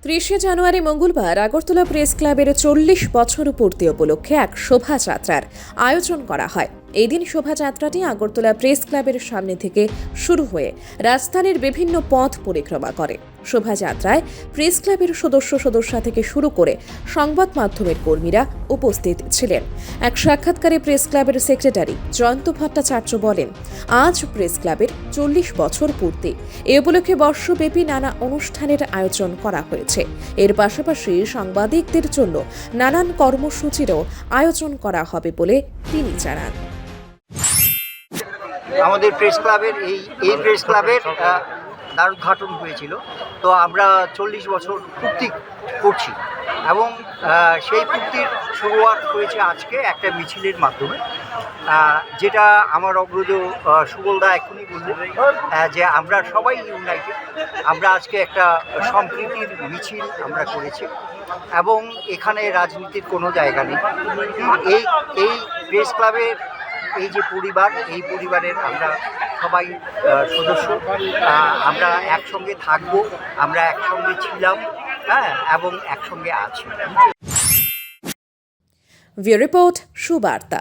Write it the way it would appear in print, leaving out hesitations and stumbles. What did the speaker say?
৩০শে জানুয়ারি মঙ্গলবার আগরতলা প্রেস ক্লাবের ৪০ বছর পূর্তি উপলক্ষে এক শোভাযাত্রার আয়োজন করা হয়। এই দিন শোভাযাত্রাটি আগরতলা প্রেস ক্লাবের সামনে থেকে শুরু হয়ে রাজধানীর বিভিন্ন পথ পরিক্রমা করে। শোভাযাত্রায় প্রেস ক্লাবের সদস্যা থেকে শুরু করে সংবাদ মাধ্যমের কর্মীরা উপস্থিত ছিলেন। এক সাক্ষাৎকারে প্রেস ক্লাবের সেক্রেটারি জয়ন্ত ভট্টাচার্য বলেন, আজ প্রেস ক্লাবের ৪০ বছর পূর্তি। এ উপলক্ষে বর্ষব্যাপী নানা অনুষ্ঠানের আয়োজন করা হয়েছে। এর পাশাপাশি সাংবাদিকদের জন্য নানান কর্মসূচিরও আয়োজন করা হবে বলে তিনি জানান। আমাদের প্রেস ক্লাবের এই প্রেস ক্লাবের দ্বারোদ্ঘাটন হয়েছিল, তো আমরা ৪০ বছর পূর্তি করছি এবং সেই পূর্তির শুরুয়াত হয়েছে আজকে একটা মিছিলের মাধ্যমে, যেটা আমার অগ্রজ সুবলদা এখনই বললেন যে আমরা সবাই ইউনাইটেড। আমরা আজকে একটা সম্প্রীতির মিছিল আমরা করেছি এবং এখানে রাজনীতির কোনো জায়গা নেই। এই প্রেস ক্লাবের এই যে পরিবার, এই পরিবারের আমরা সবাই সদস্য, আমরা একসঙ্গে থাকবো, আমরা একসঙ্গে ছিলাম, এবং একসঙ্গে আছি। Bureau report, Subarta.